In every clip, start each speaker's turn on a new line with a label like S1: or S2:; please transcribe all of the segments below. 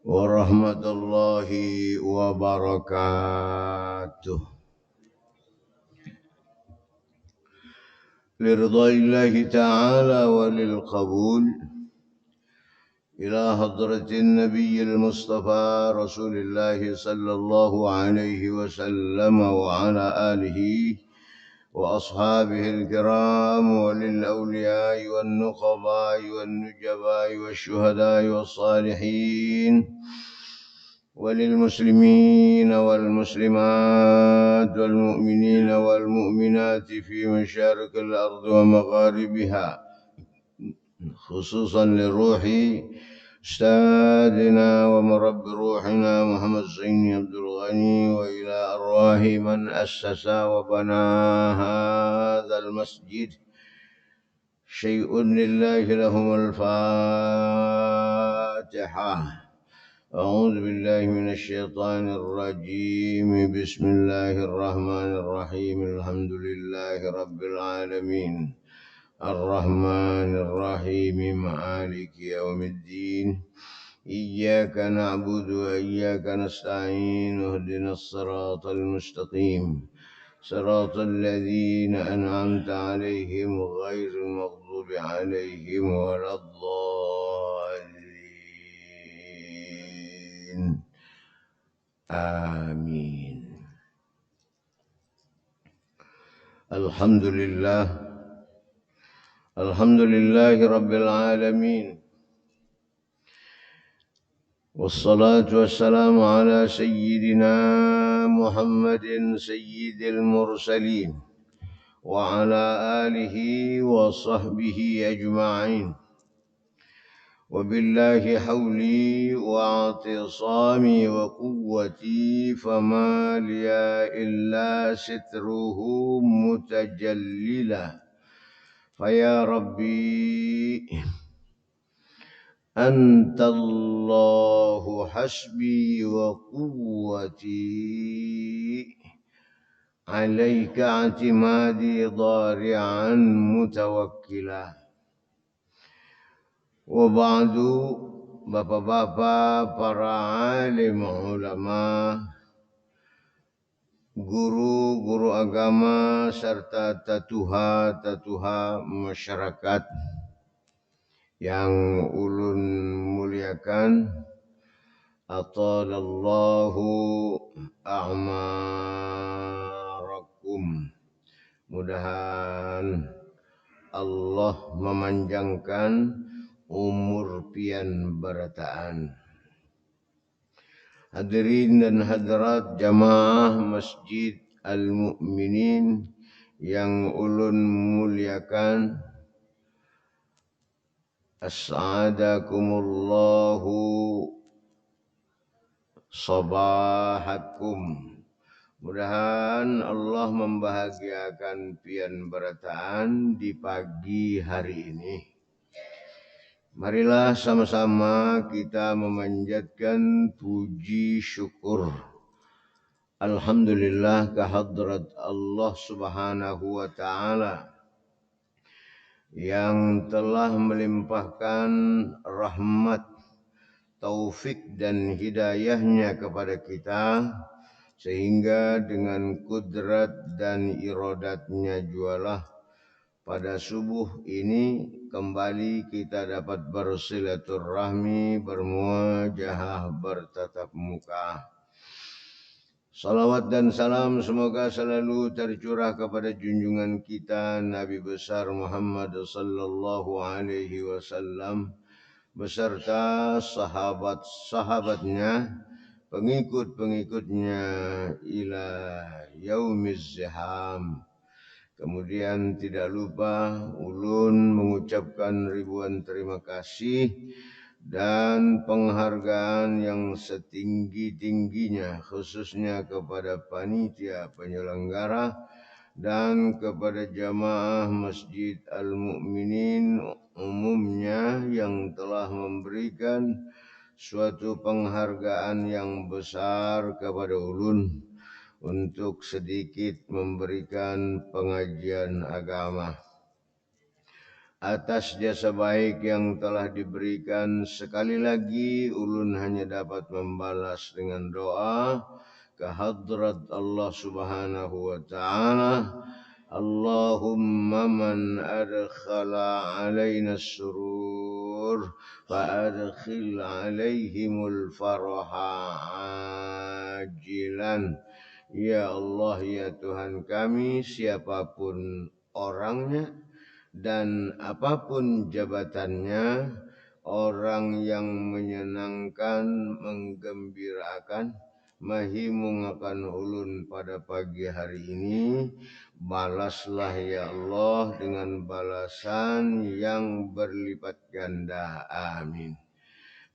S1: warahmatullahi wabarakatuh. Liridha'illahi ta'ala walilqabul ila hadratin nabiyyil mustafa rasulillahi sallallahu alaihi wasallam wa ala alihi wa ashabihi al-kiram walil awliya'i wan nuqaba'i wan nujaba'i wasyuhada'i wassalihin وللمسلمين والمسلمات والمؤمنين والمؤمنات في مشارق الأرض ومغاربها خصوصا لروح أستاذنا ومرب روحنا محمد زين عبد الغني وإلى أرواح من أسس وبنى هذا المسجد شيء لله لهم الفاتحة. أعوذ بالله من الشيطان الرجيم بسم الله الرحمن الرحيم الحمد لله رب العالمين الرحمن الرحيم مالك يوم الدين إياك نعبد وإياك نستعين اهدنا الصراط المستقيم صراط الذين أنعمت عليهم غير المغضوب عليهم ولا الضالين آمين. الحمد لله رب العالمين والصلاة والسلام على سيدنا محمد سيد المرسلين وعلى آله وصحبه أجمعين. وبالله حولي واعتصامي وقوتي فما لي إلا ستره متجللا فيا ربي أنت الله حسبي وقوتي عليك اعتمادي ضارعا متوكلا. Wa ba'du, bapak-bapak, para alim ulama, guru-guru agama serta tatuha masyarakat yang ulun muliakan, atalallahu a'marakum. Mudahan Allah memanjangkan umur pian barataan. Hadirin dan hadirat jamaah Masjid Al-Mu'minin yang ulun muliakan, as'adakumullahu sabahakum. Mudahan Allah membahagiakan pian barataan di pagi hari ini. Marilah sama-sama kita memanjatkan puji syukur alhamdulillah kehadrat Allah Subhanahu wa ta'ala yang telah melimpahkan rahmat, taufik dan hidayahnya kepada kita, sehingga dengan kudrat dan iradatnya jualah pada subuh ini kembali kita dapat bersilaturahmi, bermuajahah, bertatap muka. Salawat dan salam semoga selalu tercurah kepada junjungan kita Nabi besar Muhammad sallallahu alaihi wasallam beserta sahabat-sahabatnya, pengikut-pengikutnya ila yaumiz ziham. Kemudian tidak lupa ulun mengucapkan ribuan terima kasih dan penghargaan yang setinggi-tingginya khususnya kepada panitia penyelenggara dan kepada jamaah Masjid Al-Mu'minin umumnya yang telah memberikan suatu penghargaan yang besar kepada ulun untuk sedikit memberikan pengajian agama. atas jasa baik yang telah diberikan. Sekali lagi ulun hanya dapat membalas dengan doa ke hadrat Allah Subhanahu wa taala. Allahumma man adkhala alaina surur fa adkhil alaihimul faraha ajilan. Ya Allah, ya Tuhan kami, siapapun orangnya dan apapun jabatannya, orang yang menyenangkan, menggembirakan, mahimungakan ulun pada pagi hari ini, balaslah ya Allah dengan balasan yang berlipat ganda. Amin.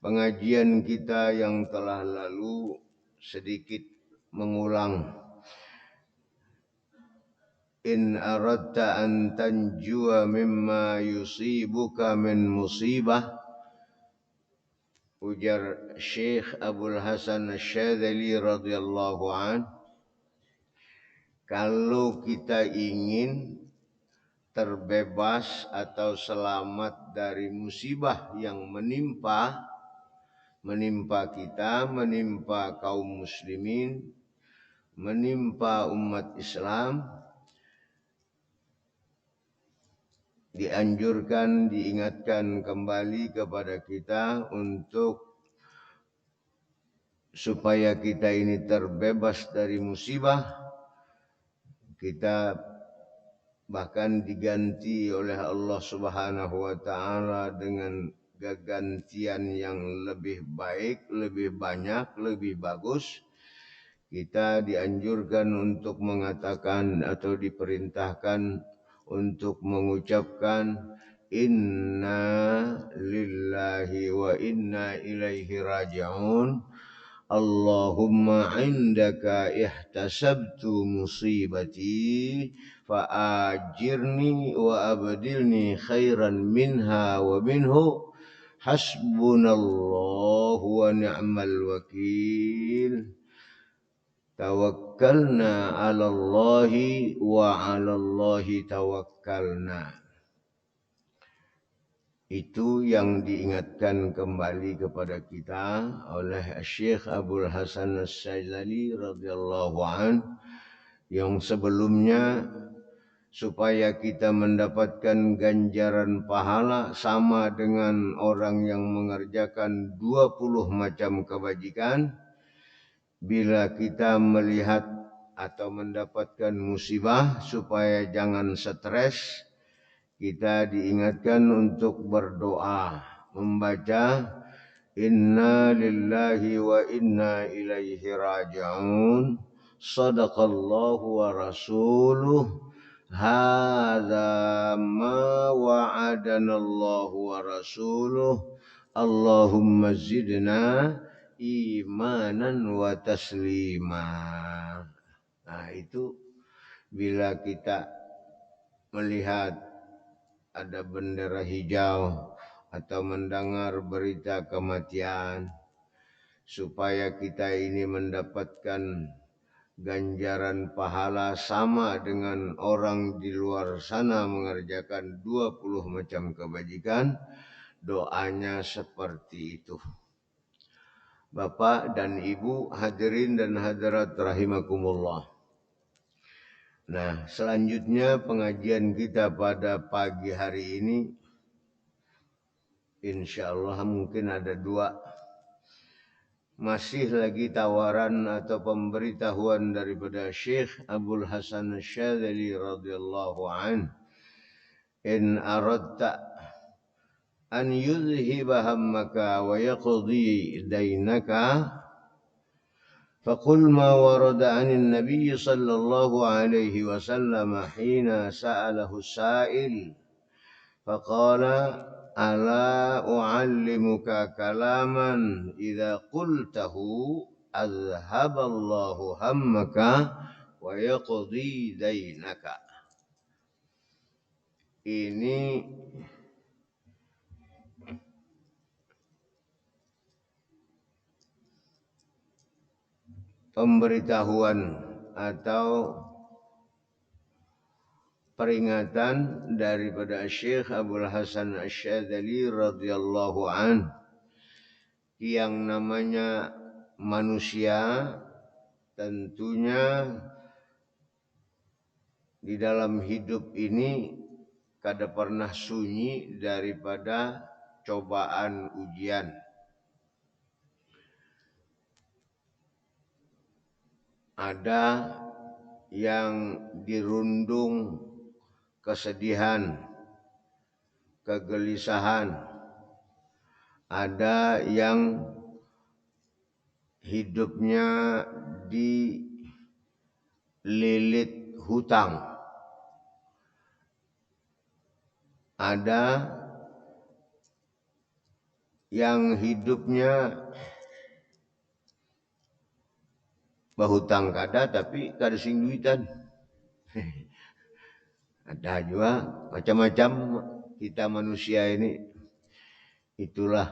S1: Pengajian kita yang telah lalu sedikit mengulang. In aradta an tanjua mimma yusibuka min musibah, ujar Syekh Abdul Hasan Asy-Syadzali radhiyallahu an, kalau kita ingin terbebas atau selamat dari musibah yang menimpa kita, menimpa kaum muslimin, menimpa umat Islam, dianjurkan, diingatkan kembali kepada kita untuk supaya kita ini terbebas dari musibah. Kita bahkan diganti oleh Allah Subhanahu wa taala dengan gantian yang lebih baik, lebih banyak, lebih bagus. Kita dianjurkan untuk mengatakan atau diperintahkan untuk mengucapkan inna lillahi wa inna ilaihi raji'un. Allahumma indaka ihtasabtu musibati fa'ajirni wa abdilni khairan minha wa minhu hasbunallahu wa ni'mal wakil. Tawakkalna 'ala Allahi wa 'ala Allahi tawakkalna. Itu yang diingatkan kembali kepada kita oleh Syekh Abdul Hasan Asy-Syadzali radhiyallahu an, yang sebelumnya supaya kita mendapatkan ganjaran pahala sama dengan orang yang mengerjakan 20 macam kebajikan. Bila kita melihat atau mendapatkan musibah, supaya jangan stres, kita diingatkan untuk berdoa, membaca inna lillahi wa inna ilaihi raji'un, sadaqallahu wa rasuluh, hadza ma wa'adana Allahu wa rasuluh, Allahumma zidna imanan wa taslima. Nah, itu bila kita melihat ada bendera hijau atau mendengar berita kematian, supaya kita ini mendapatkan ganjaran pahala sama dengan orang di luar sana mengerjakan 20 macam kebajikan. Doanya seperti itu. Bapak dan Ibu hadirin dan hadirat rahimakumullah. Nah, selanjutnya pengajian kita pada pagi hari ini, insya Allah mungkin ada dua. Masih lagi tawaran atau pemberitahuan daripada Syekh Abdul Hasan Asy-Syadzali radhiyallahu an. In aradta an yudhiba hammaka wa yaqdi dainaka faqul ma warada 'anil nabiy sallallahu alaihi wasallam hina sa'alahu sa'il faqala ala u'allimuka kalaman idza qultahu azhaballahu hammaka wa yaqdi dainaka. Ini pemberitahuan atau peringatan daripada Syekh Abdul Hasan Asy-Syadzali radhiyallahu an, yang namanya manusia tentunya di dalam hidup ini kada pernah sunyi daripada cobaan ujian. Ada yang dirundung kesedihan, kegelisahan, ada yang hidupnya dililit hutang, ada yang hidupnya bahutang kada tapi kada sing duitan. Ada juga macam-macam kita manusia ini. Itulah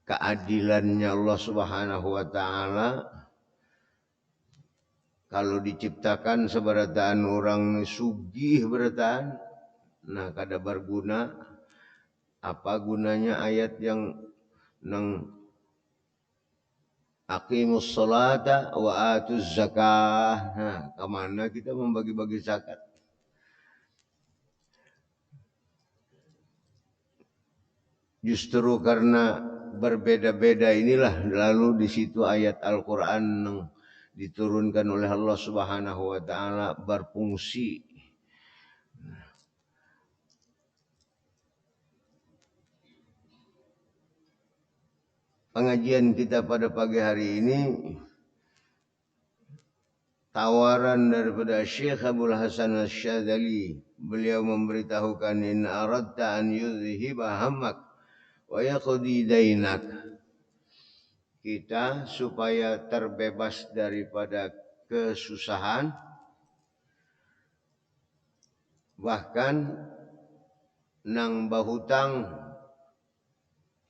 S1: keadilannya Allah Subhanahu wa taala. Kalau diciptakan seberataan orang sugih berataan, nah kada berguna. Apa gunanya ayat yang nang aqimus salata wa atuz zakah. Nah, kemana kita membagi-bagi zakat? Justru karena berbeda-beda inilah lalu di situ ayat Al-Qur'an yang diturunkan oleh Allah Subhanahu wa taala berfungsi. Pengajian kita pada pagi hari ini tawaran daripada Syekh Abdul Hasan Asy-Syadzali. Beliau memberitahukan in aradta an yuzhiba hammak wa yaqdi dainak. Kita supaya terbebas daripada kesusahan, bahkan nang bahutang,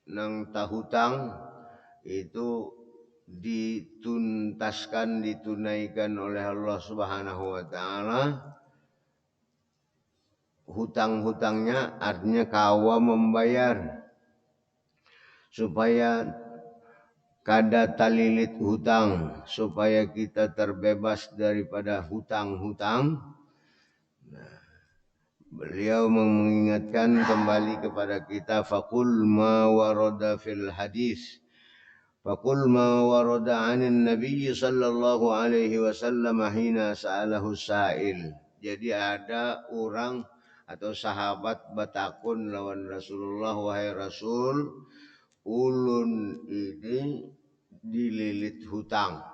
S1: nang tahutang itu dituntaskan, ditunaikan oleh Allah Subhanahu wa taala. Hutang-hutangnya artinya kawa membayar, supaya kada talilit hutang, supaya kita terbebas daripada hutang-hutang. Beliau mengingatkan kembali kepada kita, faqul ma warada fil hadis, faqul ma warada 'anin nabiy sallallahu alaihi wasallam hina sa'alahu sa'il. Jadi ada orang atau sahabat batakun lawan Rasulullah, wahai Rasul, ulun ini dililit hutang,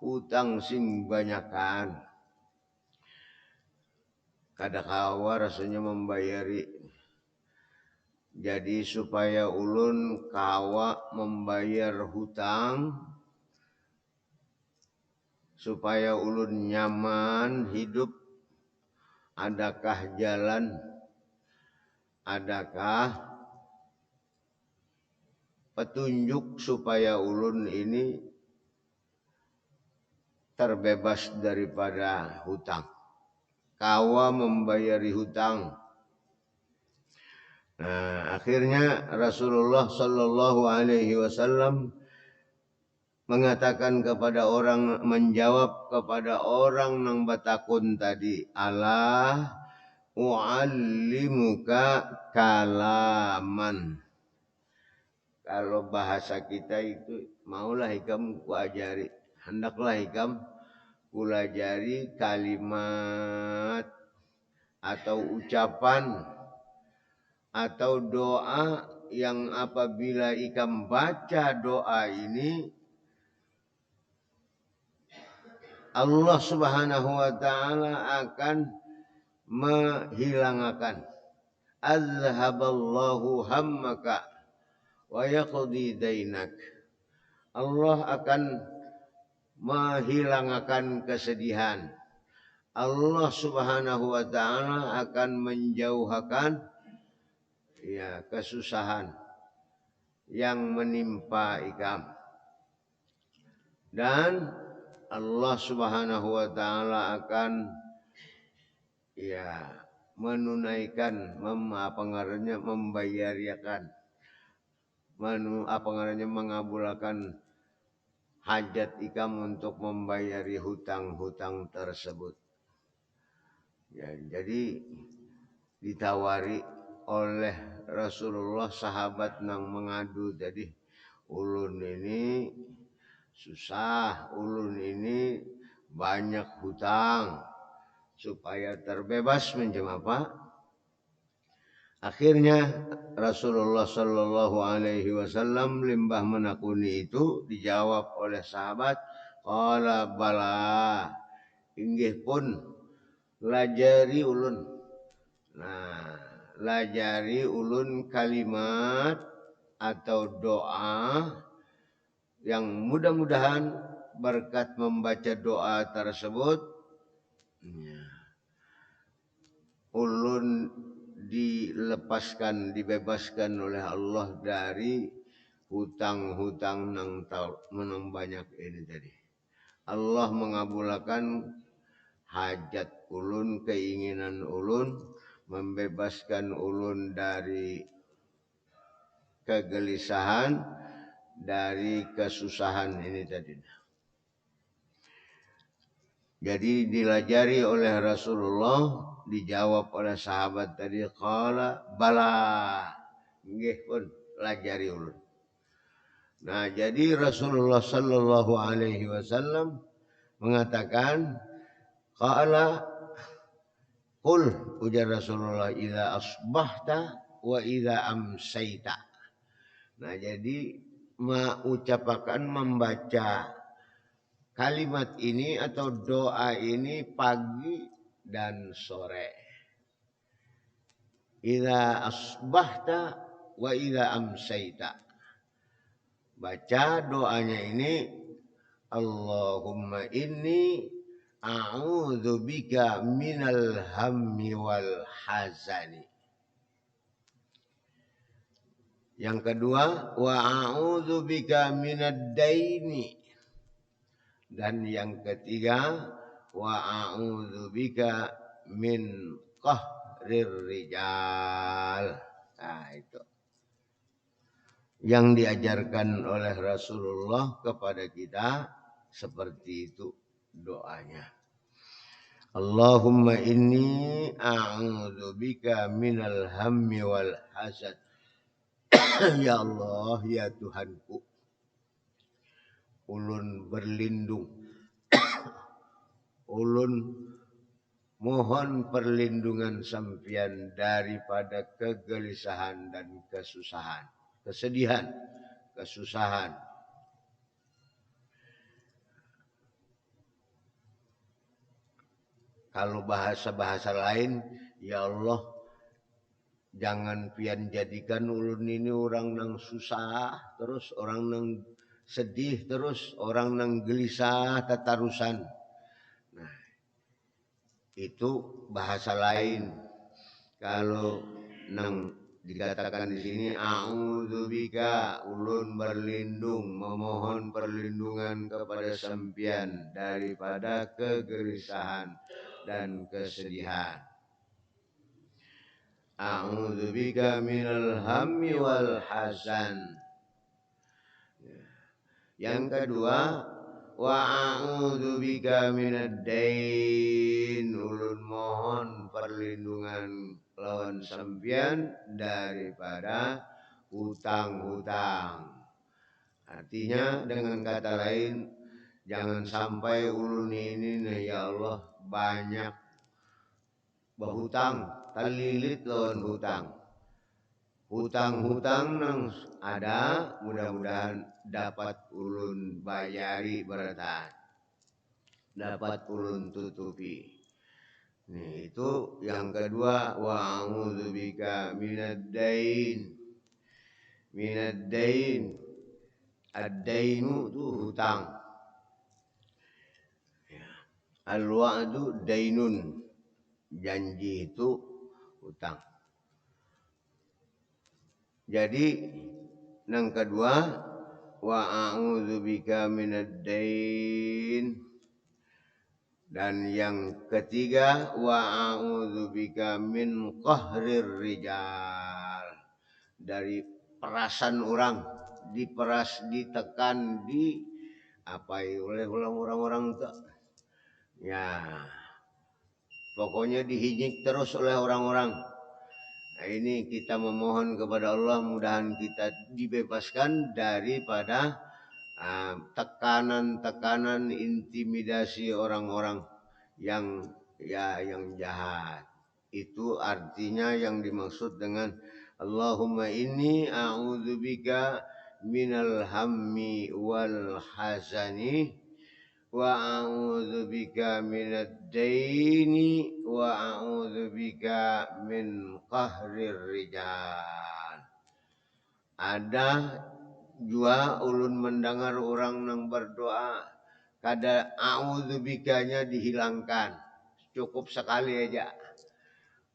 S1: hutang sing banyakan, kada kawa rasanya membayari. Jadi supaya ulun kawa membayar hutang, supaya ulun nyaman hidup, adakah jalan, adakah petunjuk supaya ulun ini terbebas daripada hutang, kawa membayari hutang. Nah, akhirnya Rasulullah sallallahu alaihi wasallam mengatakan kepada orang, menjawab kepada orang nang batakun tadi, ala u'allimuka kalaman. Kalau bahasa kita itu, maulah ikam ku ajari, hendaklah ikam kulajari kalimat atau ucapan atau doa yang apabila ikam baca doa ini, Allah Subhanahu wa taala akan menghilangkan, azhaballahu hammaka wa yaqdi dainak. Allah akan menghilangkan kesedihan. Allah Subhanahu wa taala akan menjauhkan kesusahan yang menimpa ikam. Dan Allah Subhanahu wa taala akan menunaikan mengabulkan hajat ikam untuk membayari hutang-hutang tersebut. Ya, jadi ditawari oleh Rasulullah sahabat nang mengadu, jadi ulun ini susah, ulun ini banyak hutang, supaya terbebas minjem apa? Akhirnya Rasulullah Shallallahu Alaihi Wasallam limbah menakuni itu dijawab oleh sahabat, qala bala, inggih pun lajari ulun. Nah, lajari ulun kalimat atau doa yang mudah-mudahan berkat membaca doa tersebut ulun dibebaskan oleh Allah dari hutang-hutang menang banyak ini tadi. Allah mengabulkan hajat ulun, keinginan ulun, membebaskan ulun dari kegelisahan, dari kesusahan ini tadi. Jadi dilajari oleh Rasulullah, dijawab oleh sahabat tadi, qala bala, nggih pun lajari ulun. Nah, jadi Rasulullah Sallallahu Alaihi Wasallam mengatakan, qala qul, ujar Rasulullah, idza asbahta wa idza amsaita. Nah, jadi mengucapkan, membaca kalimat ini atau doa ini pagi dan sore. Idza asbahta wa idza amsaita. Baca doanya ini, Allahumma inni a'udzubika minal hammi wal hazani. Yang kedua, wa a'udzubika minad daini. Dan yang ketiga, wa a'udzubika min qahrir rijal. Nah, itu yang diajarkan oleh Rasulullah kepada kita, seperti itu doanya. Allahumma inni a'udzubika minal hammi wal hazan. Ya Allah, ya Tuhanku, ulun berlindung, ulun mohon perlindungan sampian daripada kegelisahan dan kesusahan, kesedihan, kesusahan. Kalau bahasa-bahasa lain, ya Allah, jangan pian jadikan ulun ini orang nang susah terus, orang nang sedih terus, orang nang gelisah tatarusan. Nah, itu bahasa lain. Kalau nang dikatakan di sini, a'udzubika, ulun berlindung, memohon perlindungan kepada sampian daripada kegelisahan dan kesedihan. A'udzubika minal hammi wal hazan. Yang kedua, wa a'udzubika minad dain, ulun mohon perlindungan lawan sampian daripada hutang-hutang. Artinya dengan kata lain, jangan sampai ulun ini, ya Allah, banyak berhutang, terlilit lawan hutang. Hutang-hutang yang ada, mudah-mudahan dapat ulun bayari beratan, dapat ulun tutupi. Nih, itu yang kedua, wa a'udzubika minad dain. Minad dain, ad-dainu itu hutang. Al-wa'du dainun, janji itu hutang. Jadi yang kedua, wa a'udzubika minad dain, Dan yang ketiga, wa a'udzubika min qahrir rijal. Dari perasan orang, diperas, ditekan, di apa oleh orang-orang itu. Ya, pokoknya dihinyik terus oleh orang-orang. Nah, ini kita memohon kepada Allah mudahan kita dibebaskan daripada tekanan-tekanan intimidasi orang-orang yang yang jahat. Itu artinya yang dimaksud dengan Allahumma inni a'udzubika minal hammi wal hazani wa a'udzubika minad daini wa a'udzubika min qahrir rijal. Ada jua ulun mendengar orang yang berdoa kada a'udzubikanya dihilangkan. Cukup sekali aja.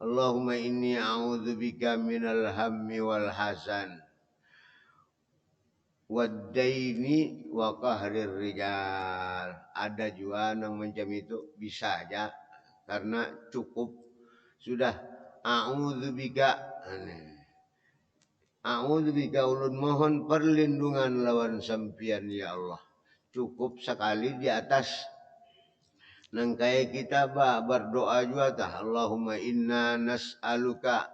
S1: Allahumma inni a'udzubika minal hammi wal hazan wad daini wa qahrir rijal. Ada jua yang macam itu bisa aja karena cukup sudah a'udzubika. A'udzubika ulun mohon perlindungan lawan sampian ya Allah. Cukup sekali di atas. Nang kaya kita berdoa juga tah. Allahumma inna nas'aluka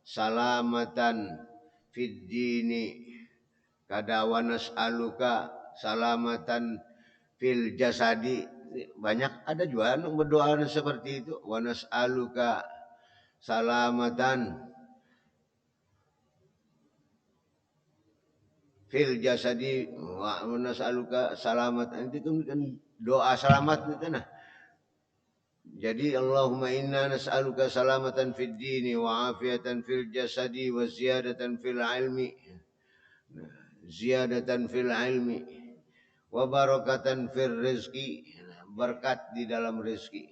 S1: salamatan fid dini. Kada wa nas'aluka salamatan fil jasadi. Banyak ada juga yang berdoa seperti itu. Wa nas'aluka salamatan fil jasadi wa nas'aluka salamatan. Itu kan doa selamat itu nah. Jadi Allahumma inna nas'aluka salamatan fid dini wa afiatan fil jasadi wa ziyadatan fil ilmi. Ziyadatan fil ilmi wa barakatan fil rizki. Berkat di dalam rezeki.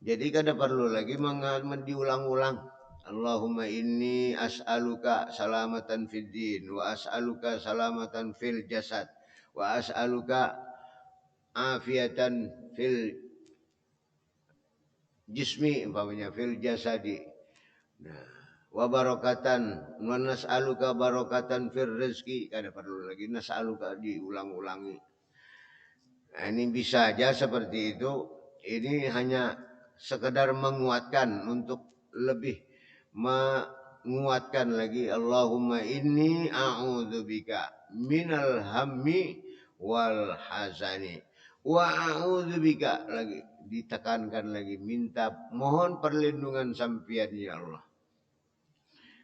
S1: Jadi kada perlu lagi diulang-ulang. Allahumma inni as'aluka salamatan fid din wa as'aluka salamatan fil jasad wa as'aluka afiatan fil jismi umpamanya fil jasadi. Nah, wa barakatan wa nas'aluka barakatan fil rizki. Kada perlu lagi nas'aluka diulang-ulangi. Nah, ini bisa aja seperti itu. Ini hanya sekedar menguatkan untuk lebih menguatkan lagi. Allahumma inni a'udzubika minal hammi wal hazani wa a'udzubika, lagi ditekankan lagi, minta mohon perlindungan sampian ya Allah.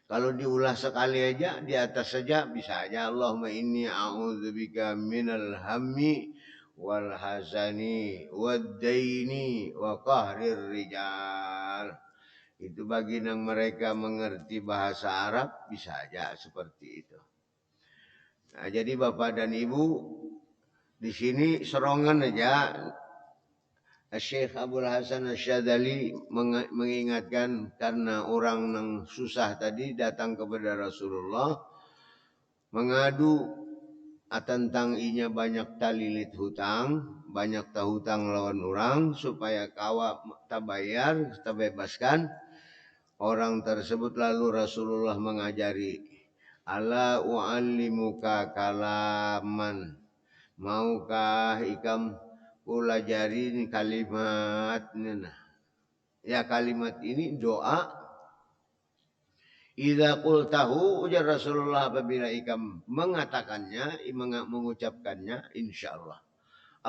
S1: Kalau diulah sekali aja di atas saja bisa aja. Allahumma inni a'udzubika minal hammi wal hazani wad daini wa qahrir rijal. Itu bagi yang mereka mengerti bahasa Arab bisa aja seperti itu. Nah, jadi Bapak dan Ibu di sini serongan aja Syekh Abdul Hasan Asyadzali mengingatkan karena orang yang susah tadi datang kepada Rasulullah mengadu tentang inya banyak talilit hutang, banyak hutang lawan orang supaya kawa tabayar, tabebaskan. Orang tersebut lalu Rasulullah mengajari, ala u'allimuka kalaman, maukah ikam pelajari kalimat ini. Ya, kalimat ini doa. Idza qultahu, ujar Rasulullah, apabila ikam mengatakannya, mengucapkannya, insyaallah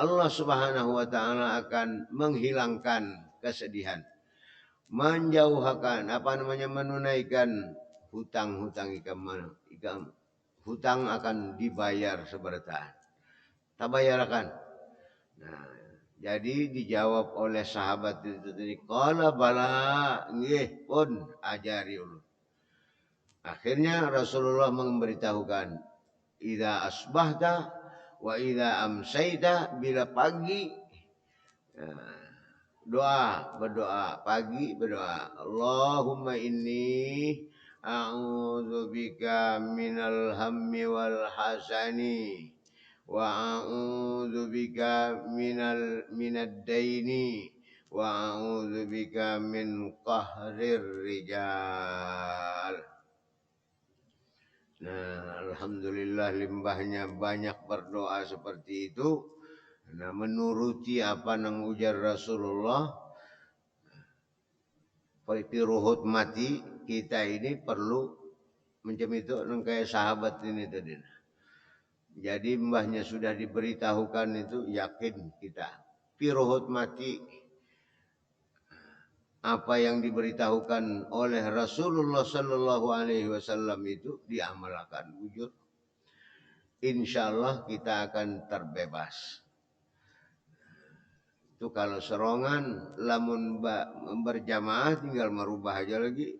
S1: Allah Subhanahu wa taala akan menghilangkan kesedihan, menjauhkan menunaikan hutang-hutang ikam, hutang akan dibayar seberta tabayarakan. Nah, jadi dijawab oleh sahabat itu tadi, qala bala, nggih pun ajari ulun. Akhirnya Rasulullah memberitahukan, idza asbahta wa idza amsaita, bila pagi berdoa pagi, berdoa Allahumma inni a'udzubika minal hammi wal hazani wa a'udzubika minad daini wa a'udzubika min qahrir rijal. Nah, alhamdulillah limbahnya banyak berdoa seperti itu. Nah, menuruti apa nang ujar Rasulullah, piruhut mati kita ini perlu macam itu nang kayak sahabat ini tadi. Jadi mbahnya sudah diberitahukan itu yakin kita. Piruhut mati apa yang diberitahukan oleh Rasulullah Sallallahu Alaihi Wasallam itu diamalkan wujud. Insya Allah kita akan terbebas. Itu kalau serongan, lamun berjamaah tinggal merubah aja lagi,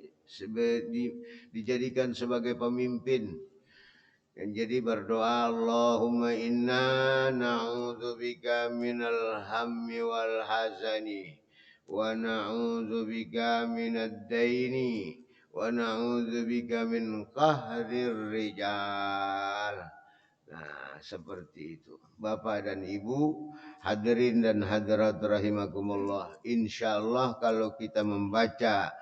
S1: dijadikan sebagai pemimpin. Dan jadi berdoa, Allahumma inna na'udzubika minal hammi wal hazani wa na'udzubika minad daini wa na'udzubika min qahrir rijal. Nah, seperti itu. Bapak dan Ibu, hadirin dan hadirat rahimakumullah. Insyaallah kalau kita membaca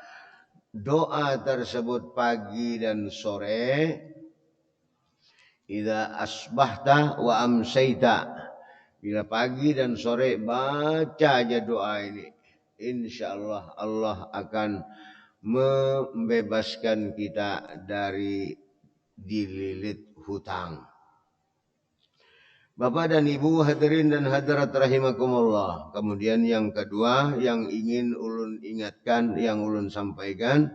S1: doa tersebut pagi dan sore, idza asbahta wa amsayta. Bila pagi dan sore baca aja doa ini, insyaallah Allah akan membebaskan kita dari dililit hutang. Bapak dan Ibu hadirin dan hadirat rahimakumullah. Kemudian yang kedua yang ingin ulun ingatkan, yang ulun sampaikan,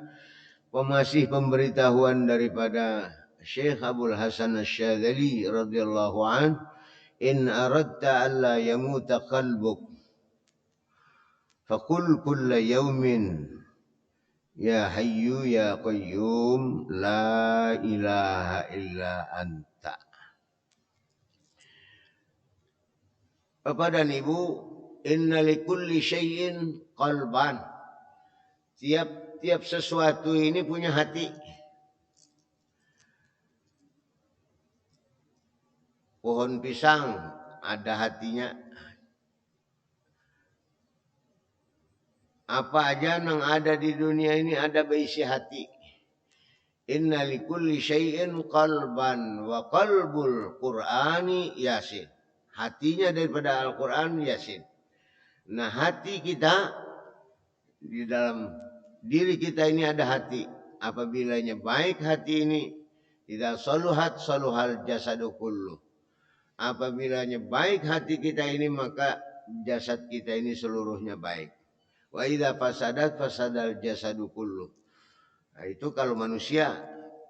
S1: masih pemberitahuan daripada Syekh Abdul Hasan Asy-Syadzali radhiyallahu an, in aradta alla yamuta qalbuk faqul kulla yawmin ya hayyu ya qayyum la ilaha illa anta. Bapak dan Ibu, inna likulli syai'in qalban. Tiap sesuatu ini punya hati. Pohon pisang ada hatinya. Apa aja yang ada di dunia ini ada berisi hati. Inna likulli syai'in qalban wa qalbul Qur'ani Yasin. Hatinya daripada Al-Quran Yasin. Nah, hati kita, di dalam diri kita ini ada hati. Apabila baik hati ini, idza saluhat saluhal jasadu kullu. Apabila baik hati kita ini, maka jasad kita ini seluruhnya baik. Wa idza fasadat fasadal jasadu kullu. Nah, itu kalau manusia.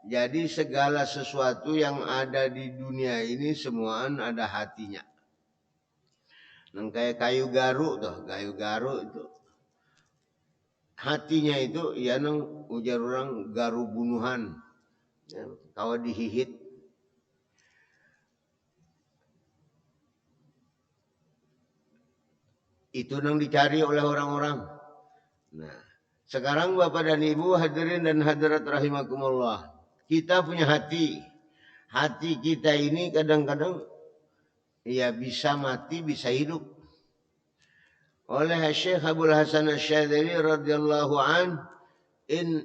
S1: Jadi segala sesuatu yang ada di dunia ini semuaan ada hatinya. Nang kayak kayu garu tuh, kayu garu itu hatinya itu ya nang ujar orang garu bunuhan, ya, kalau dihihit. Itu nang dicari oleh orang-orang. Nah, sekarang Bapak dan Ibu hadirin dan hadirat rahimakumullah, kita punya hati. Hati kita ini kadang-kadang ya bisa mati, bisa hidup. Oleh Syekh Abdul Hasan Asy-Syadzali radhiyallahu an, in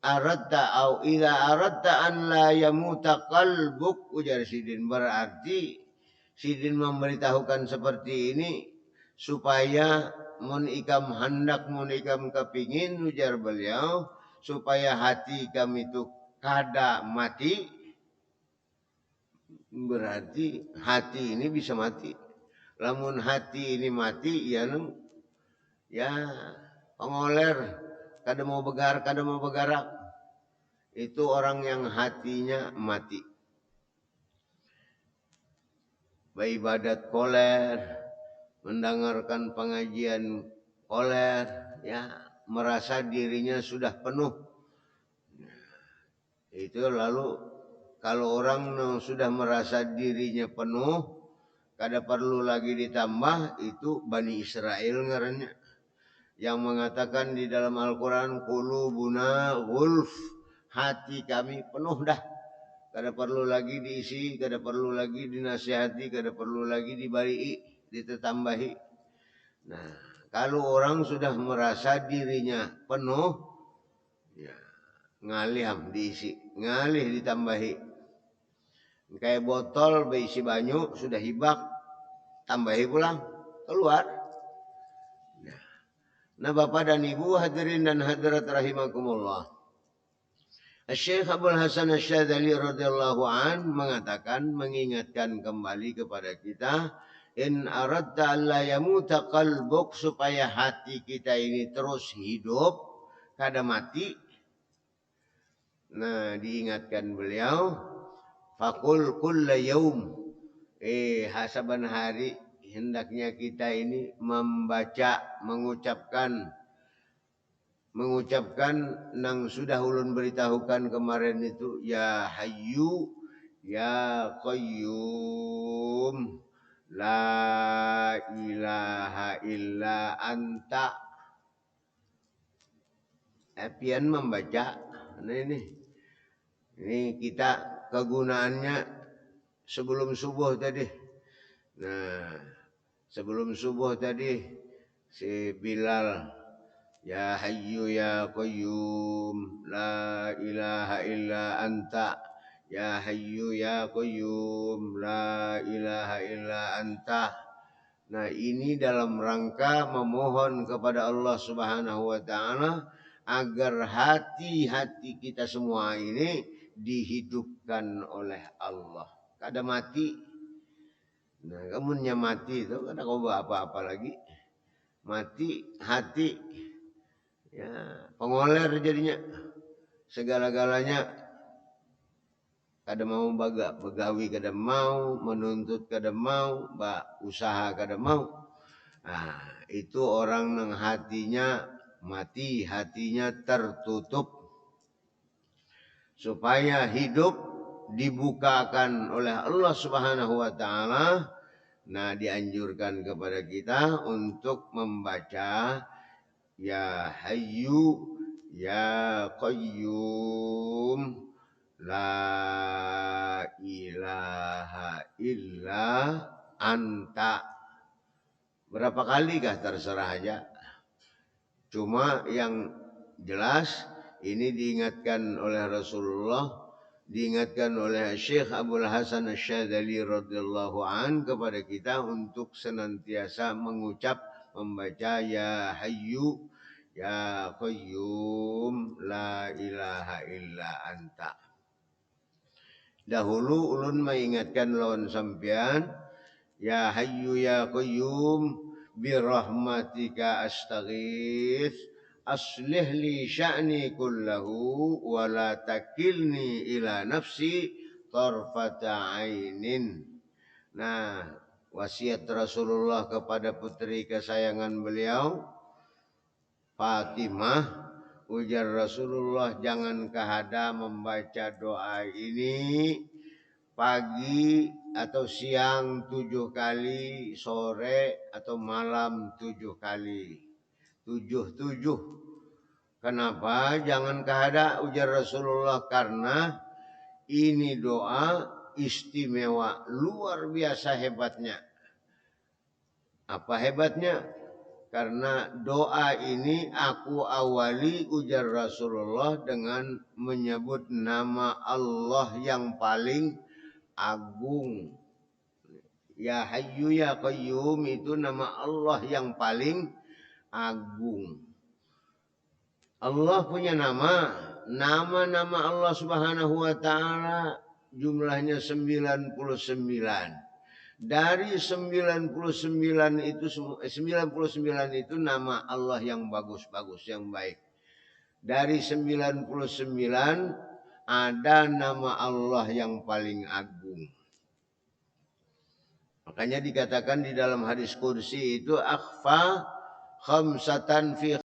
S1: aradta au idza aradta an la yamuta qalbuk, ujar Sidin, berarti Sidin memberitahukan seperti ini supaya mun ikam hendak, mun ikam kepingin, ujar beliau, supaya hati kami itu kada mati. Berarti hati ini bisa mati. Lamun hati ini mati, ya pengoler, kada mau bergerak. Itu orang yang hatinya mati. Beribadat koler, mendengarkan pengajian koler, ya merasa dirinya sudah penuh. Itu lalu kalau orang sudah merasa dirinya penuh, kada perlu lagi ditambah, itu Bani Israel ngarannya. Yang mengatakan di dalam Al-Quran, qulubuna ghulf, hati kami penuh dah. kada perlu lagi diisi, kada perlu lagi dinasihati, kada perlu lagi dibari, ditetambahi. Nah, kalau orang sudah merasa dirinya penuh, ya, ngalih diisi, ngalih ditambahi. Kayak botol berisi banyu, sudah hibak, tambahi pulang, keluar. Nah, Bapak dan Ibu hadirin dan hadirat rahimakumullah. Syekh Abdul Hasan Asy-Syadzali radhiyallahu an mengatakan, mengingatkan kembali kepada kita, in aradta alla yamuta qalbuk, supaya hati kita ini terus hidup, kada mati. Nah, diingatkan beliau, faqul kulla yaum, saban hari hendaknya kita ini membaca, mengucapkan nang sudah ulun beritahukan kemarin itu, ya hayyu ya qayyum la ilaha illa anta. Pian membaca. Nah, ini kita kegunaannya sebelum subuh tadi. Nah, sebelum subuh tadi si Bilal, ya hayyu ya qayyum la ilaha illa anta, ya hayyu ya qayyum la ilaha illa anta. Nah, ini dalam rangka memohon kepada Allah Subhanahu wa taala agar hati-hati kita semua ini dihidupkan oleh Allah. Kada mati. Nah, kamunya mati itu kada kau apa-apa lagi. Mati hati. Ya, pengoler jadinya. Segala-galanya kada mau begawi, kada mau menuntut, kada mau usaha, kada mau. Nah, itu orang yang hatinya mati, hatinya tertutup. Supaya hidup dibukakan oleh Allah Subhanahu wa taala. Nah, dianjurkan kepada kita untuk membaca ya hayyu ya qayyum la ilaha illa anta. Berapa kali kah terserah aja. Cuma yang jelas ini diingatkan oleh Rasulullah, diingatkan oleh Syekh Abdul Hasan Asy-Syadzali radhiyallahu an kepada kita untuk senantiasa mengucap, membaca ya hayyu ya qayyum la ilaha illa anta. Dahulu ulun mengingatkan lawan sampean, ya hayyu ya qayyum birahmatika astaghith aslih li sya'ni kullahu wa la takilni ila nafsi tarfata ainin. Nah, wasiat Rasulullah kepada putri kesayangan beliau Fatimah, ujar Rasulullah, jangan kahada membaca doa ini pagi atau siang 7 kali, sore atau malam 7 kali. 7. Kenapa jangan kahada, ujar Rasulullah? Karena ini doa istimewa, luar biasa hebatnya. Apa hebatnya? Karena doa ini aku awali, ujar Rasulullah, dengan menyebut nama Allah yang paling agung. Ya hayyu ya qayyum itu nama Allah yang paling agung. Allah punya nama. Nama-nama Allah Subhanahu wa taala jumlahnya 99. Dari 99 itu nama Allah yang bagus-bagus, yang baik. Dari 99 ada nama Allah yang paling agung. Makanya dikatakan di dalam hadis kursi itu akhfa khamsatan fi